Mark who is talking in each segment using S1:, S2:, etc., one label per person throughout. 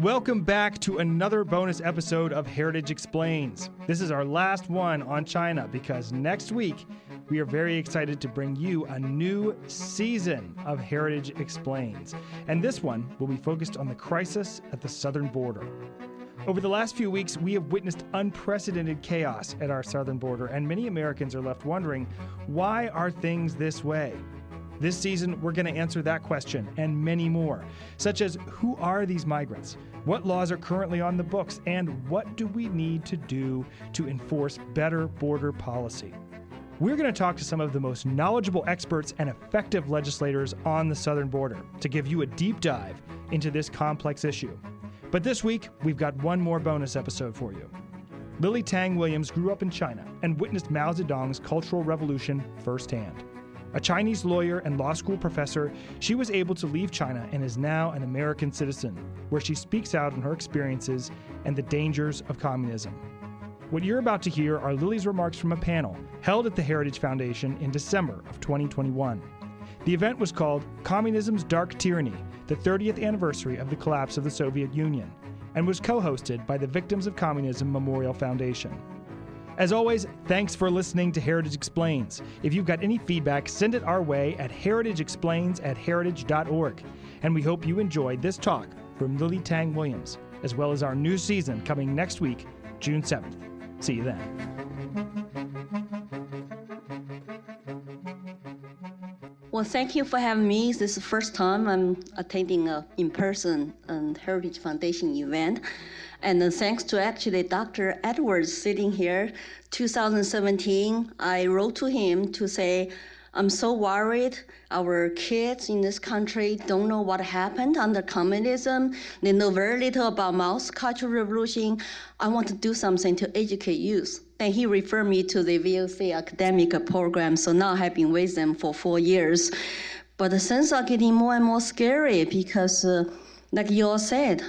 S1: Welcome back to another bonus episode of Heritage Explains. This is our last one on China because next week we are very excited to bring you a new season of Heritage Explains. And this one will be focused on the crisis at the southern border. Over the last few weeks, we have witnessed unprecedented chaos at our southern border, and many Americans are left wondering, why are things this way? This season, we're going to answer that question and many more, such as who are these migrants? What laws are currently on the books? And what do we need to do to enforce better border policy? We're going to talk to some of the most knowledgeable experts and effective legislators on the southern border to give you a deep dive into this complex issue. But this week, we've got one more bonus episode for you. Lily Tang Williams grew up in China and witnessed Mao Zedong's Cultural Revolution firsthand. A Chinese lawyer and law school professor, she was able to leave China and is now an American citizen, where she speaks out on her experiences and the dangers of communism. What you're about to hear are Lily's remarks from a panel held at the Heritage Foundation in December of 2021. The event was called Communism's Dark Tyranny, the 30th anniversary of the collapse of the Soviet Union, and was co-hosted by the Victims of Communism Memorial Foundation. As always, thanks for listening to Heritage Explains. If you've got any feedback, send it our way at heritageexplains@heritage.org. And we hope you enjoyed this talk from Lily Tang Williams, as well as our new season coming next week, June 7th. See you then.
S2: Well, thank you for having me. This is the first time I'm attending an in-person Heritage Foundation event. And thanks to actually Dr. Edwards sitting here, 2017, I wrote to him to say, I'm so worried. Our kids in this country don't know what happened under communism. They know very little about Mao's Cultural Revolution. I want to do something to educate youth. Then he referred me to the VOC academic program, so now I have been with them for 4 years. But the things are getting more and more scary because like you all said,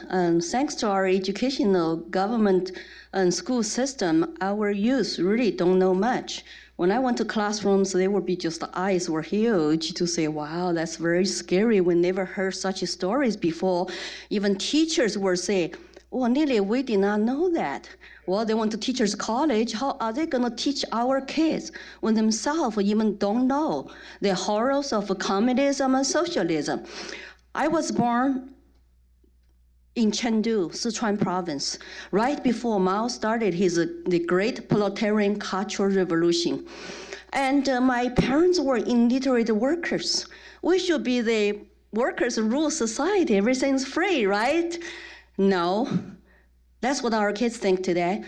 S2: thanks to our educational government and school system, our youth really don't know much. When I went to classrooms, they would be just, the eyes were huge to say, wow, that's very scary. We never heard such stories before. Even teachers would say, well, Lily, we did not know that. Well, they went to teachers' college. How are they going to teach our kids when themselves even don't know the horrors of communism and socialism? I was born in Chengdu, Sichuan province, right before Mao started the great proletarian cultural revolution. And my parents were illiterate workers. We should be the workers rule society. Everything's free, right? No, that's what our kids think today.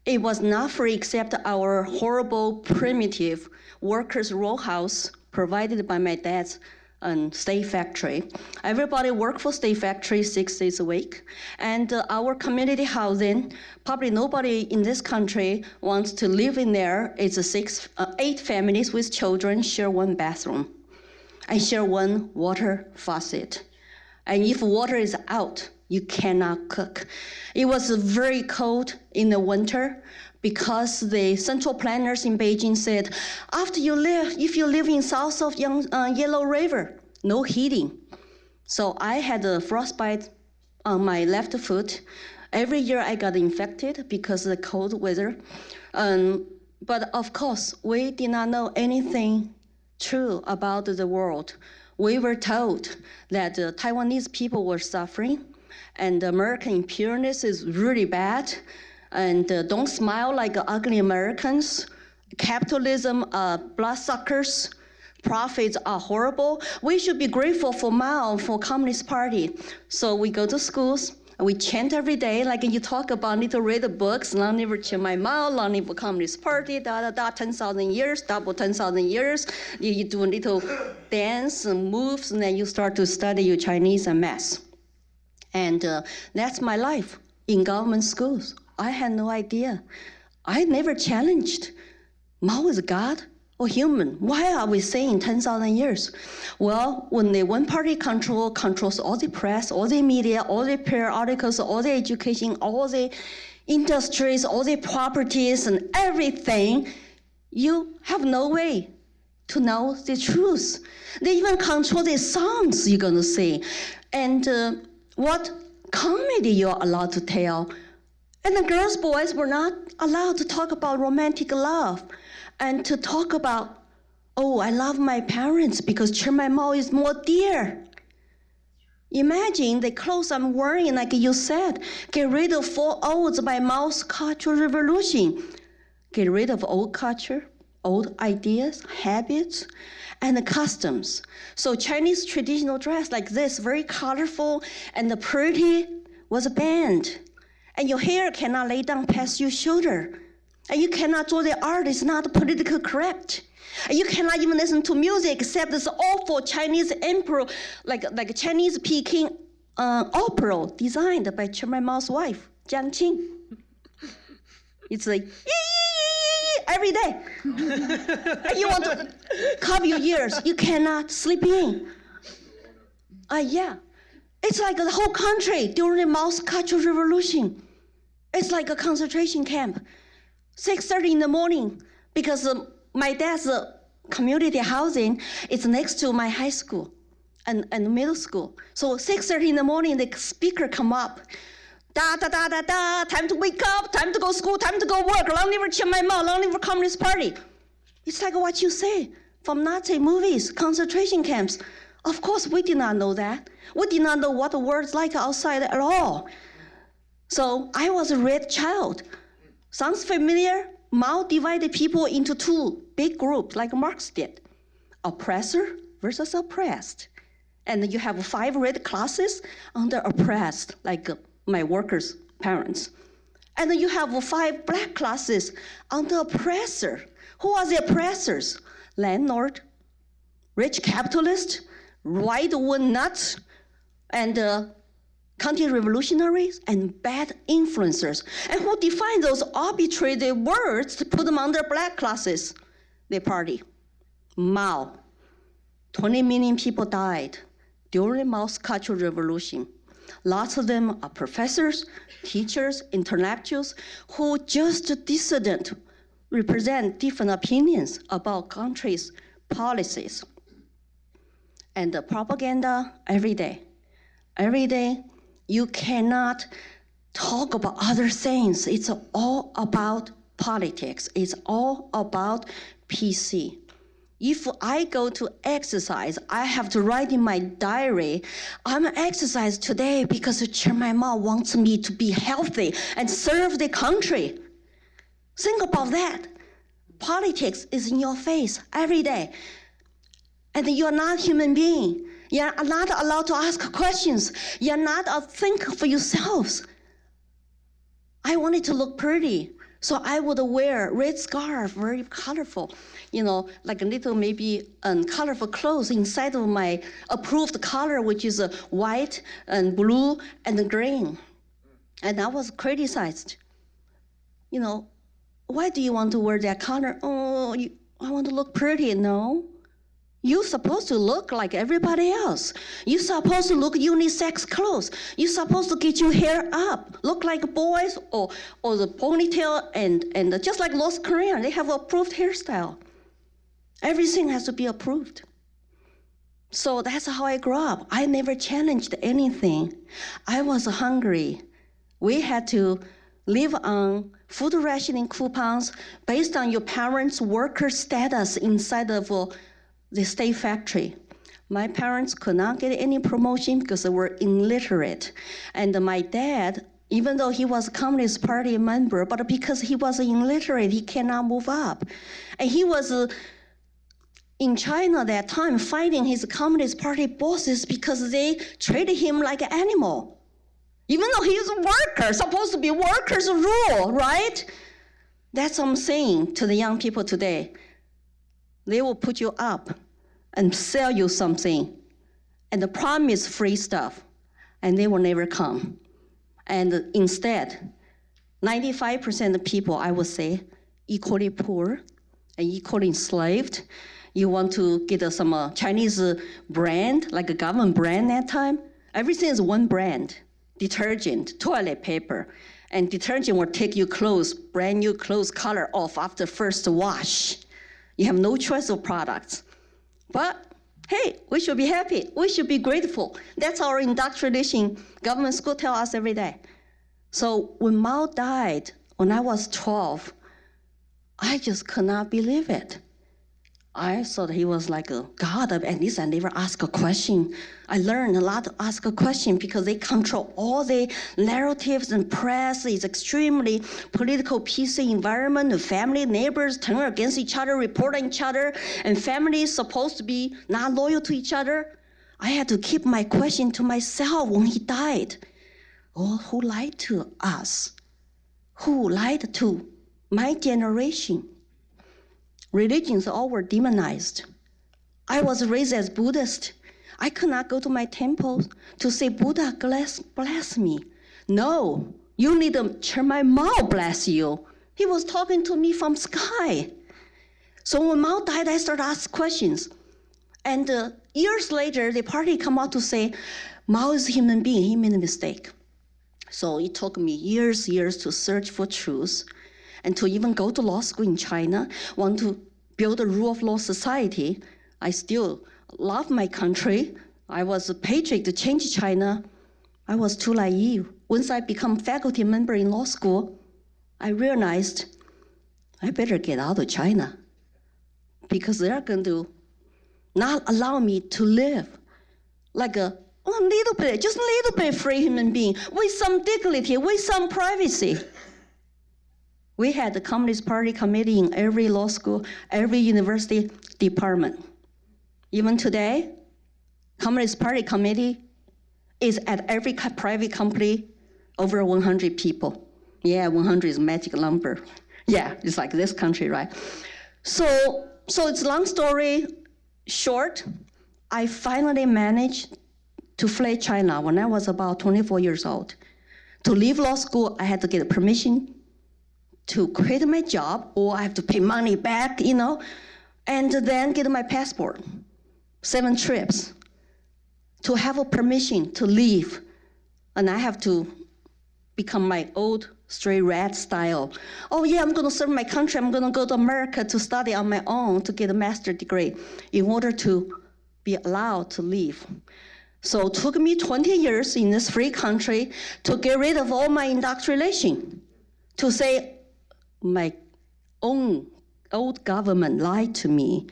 S2: It was not free except our horrible, primitive workers' row house provided by my dad's state factory. Everybody worked for state factory 6 days a week. And our community housing, probably nobody in this country wants to live in there. It's 8 families with children share one bathroom and share one water faucet. And if water is out, you cannot cook. It was very cold in the winter because the central planners in Beijing said, if you live in south of Yellow River, no heating. So I had a frostbite on my left foot. Every year I got infected because of the cold weather. But of course, we did not know anything true about the world. We were told that the Taiwanese people were suffering and American imperialism is really bad. And don't smile like ugly Americans. Capitalism, bloodsuckers, profits are horrible. We should be grateful for Mao, for Communist Party. So we go to schools, and we chant every day, like you talk about, need to read the books, long live my Mao, long live Communist Party, 10,000 years, double 10,000 years. You do a little dance and moves, and then you start to study your Chinese and math. And that's my life in government schools. I had no idea. I never challenged Mao is God or human. Why are we saying 10,000 years? Well, when the one party controls all the press, all the media, all the periodicals, all the education, all the industries, all the properties and everything, you have no way to know the truth. They even control the songs you're going to sing, and what comedy you're allowed to tell. And the girls, boys were not allowed to talk about romantic love and to talk about, oh, I love my parents because Chiang Mao is more dear. Imagine the clothes I'm wearing, like you said, get rid of 4 O's by Mao's Cultural Revolution. Get rid of old culture, old ideas, habits, and the customs. So Chinese traditional dress like this, very colorful and pretty, was banned. And your hair cannot lay down past your shoulder. And you cannot draw the art, it's not politically correct. And you cannot even listen to music except this awful Chinese emperor, like Chinese Peking opera designed by Chairman Mao's wife, Jiang Qing. It's like, every day. And you want to cover your ears, you cannot sleep in. Yeah. It's like the whole country during the Mao's Cultural Revolution. It's like a concentration camp. 6:30 in the morning, because my dad's community housing is next to my high school and middle school. So 6:30 in the morning, the speaker come up. Da, da, da, da, da, time to wake up, time to go school, time to go work, long live Chiang Mai-Mao, long live Communist Party. It's like what you say from Nazi movies, concentration camps. Of course, we did not know that. We did not know what the world's like outside at all. So I was a red child. Sounds familiar? Mao divided people into 2 big groups, like Marx did. Oppressor versus oppressed. And you have 5 red classes under oppressed, like my workers' parents. And then you have 5 black classes under oppressor. Who are the oppressors? Landlord, rich capitalist, right-wing nuts, and counter-revolutionaries, and bad influencers. And who define those arbitrary words to put them under black classes? The party. Mao. 20 million people died during Mao's Cultural Revolution. Lots of them are professors, teachers, intellectuals, who just dissident, represent different opinions about countries' policies. And the propaganda every day. Every day, you cannot talk about other things. It's all about politics. It's all about PC. If I go to exercise, I have to write in my diary, I'm exercise today because Chairman Mao wants me to be healthy and serve the country. Think about that. Politics is in your face every day. And you're not a human being. You're not allowed to ask questions. You're not allowed to think for yourselves. I wanted to look pretty, so I would wear red scarf, very colorful, like a little maybe colorful clothes inside of my approved color, which is white and blue and green. And I was criticized. Why do you want to wear that color? Oh, I want to look pretty. No. You're supposed to look like everybody else. You're supposed to look unisex clothes. You're supposed to get your hair up, look like boys, or the ponytail, and just like North Korea, they have approved hairstyle. Everything has to be approved. So that's how I grew up. I never challenged anything. I was hungry. We had to live on food rationing coupons based on your parents' worker status inside of the state factory. My parents could not get any promotion because they were illiterate. And my dad, even though he was a Communist Party member, but because he was illiterate, he cannot move up. And he was in China that time fighting his Communist Party bosses because they treated him like an animal. Even though he's a worker, supposed to be workers' rule, right? That's what I'm saying to the young people today. They will put you up and sell you something and promise free stuff, and they will never come. And instead, 95% of people, I would say, equally poor and equally enslaved. You want to get some Chinese brand, like a government brand that time? Everything is one brand. Detergent, toilet paper, and detergent will take your clothes, brand new clothes color off after first wash. You have no choice of products. But hey, we should be happy. We should be grateful. That's our indoctrination government school tell us every day. So when Mao died, when I was 12, I just could not believe it. I thought he was like a god. At least I never asked a question. I learned a lot to ask a question because they control all the narratives and press. It's extremely political PC environment. The family, neighbors turn against each other, report on each other, and families supposed to be not loyal to each other. I had to keep my question to myself when he died. Oh, who lied to us? Who lied to my generation? Religions all were demonized. I was raised as Buddhist. I could not go to my temple to say, Buddha, bless me. No, you need to turn my Mao bless you. He was talking to me from sky. So when Mao died, I started to ask questions. And years later, the party come out to say, Mao is a human being, he made a mistake. So it took me years to search for truth and to even go to law school in China, want to build a rule of law society. I still love my country. I was a patriot to change China. I was too naive. Once I become faculty member in law school, I realized I better get out of China because they're going to not allow me to live like a little bit, just a little bit free human being with some dignity, with some privacy. We had the Communist Party committee in every law school, every university department. Even today, Communist Party committee is at every private company over 100 people. Yeah, 100 is a magic number. Yeah, it's like this country, right? So it's long story short. I finally managed to flee China when I was about 24 years old. To leave law school, I had to get permission to quit my job, or I have to pay money back, and then get my passport. 7 trips to have a permission to leave. And I have to become my old straight rat style. Oh yeah, I'm gonna serve my country. I'm gonna go to America to study on my own to get a master's degree in order to be allowed to leave. So it took me 20 years in this free country to get rid of all my indoctrination, to say, my own old government lied to me.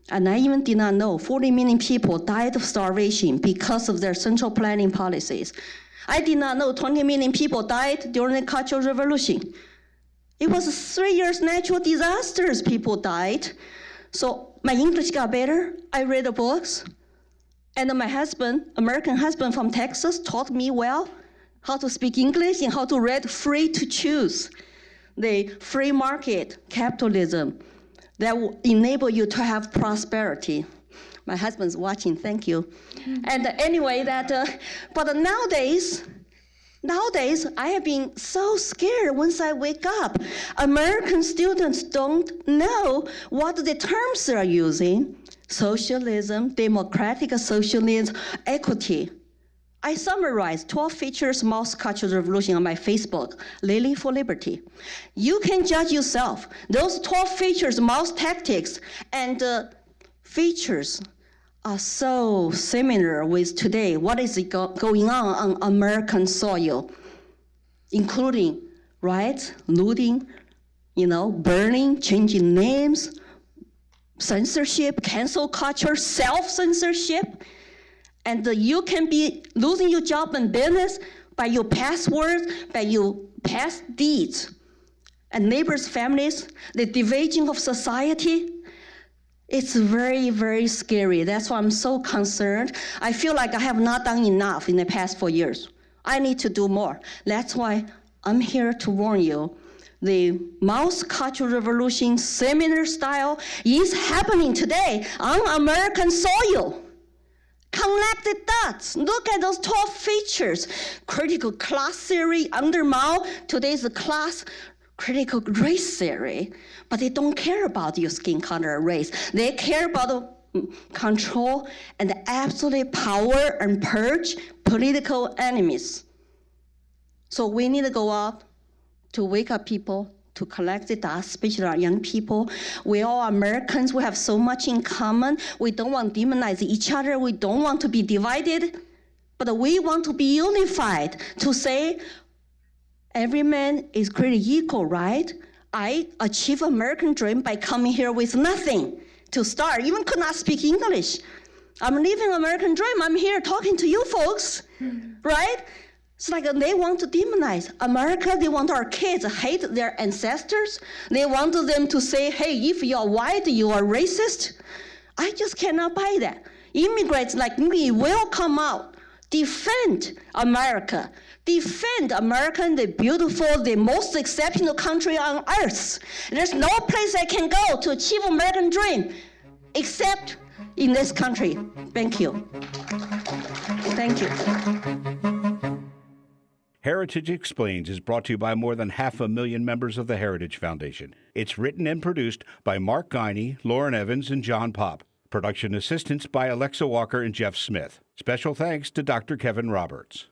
S2: And I even did not know 40 million people died of starvation because of their central planning policies. I did not know 20 million people died during the Cultural Revolution. It was 3 years natural disasters, people died. So my English got better. I read the books. And my husband, American husband from Texas, taught me well how to speak English and how to read Free to Choose. The free market capitalism that will enable you to have prosperity. My husband's watching, thank you. And anyway, but nowadays, I have been so scared once I wake up. American students don't know what the terms they're using. Socialism, democratic socialism, equity. I summarized 12 features Mao's Cultural Revolution on my Facebook, Lily for Liberty. You can judge yourself. Those 12 features, Mao's tactics, and features are so similar with today. What is going on American soil, including riots, looting, burning, changing names, censorship, cancel culture, self-censorship. And you can be losing your job and business by your past words, by your past deeds. And neighbors, families, the division of society, it's very, very scary. That's why I'm so concerned. I feel like I have not done enough in the past 4 years. I need to do more. That's why I'm here to warn you. The Mao's Cultural Revolution seminar style is happening today on American soil. Connect the dots. Look at those 12 features. Critical class theory under Mao. Today's the class critical race theory. But they don't care about your skin color or race. They care about the control and the absolute power and purge political enemies. So we need to go out to wake up people to collect the data, especially our young people. We all Americans, we have so much in common. We don't want to demonize each other. We don't want to be divided, but we want to be unified to say every man is created equal, right? I achieve American dream by coming here with nothing to start, even could not speak English. I'm living American dream. I'm here talking to you folks, right? It's like they want to demonize America. They want our kids to hate their ancestors. They want them to say, hey, if you're white, you are racist. I just cannot buy that. Immigrants like me will come out, defend America, the beautiful, the most exceptional country on earth. There's no place I can go to achieve American dream except in this country. Thank you. Thank you.
S3: Heritage Explains is brought to you by more than 500,000 members of the Heritage Foundation. It's written and produced by Mark Guiney, Lauren Evans, and John Popp. Production assistance by Alexa Walker and Jeff Smith. Special thanks to Dr. Kevin Roberts.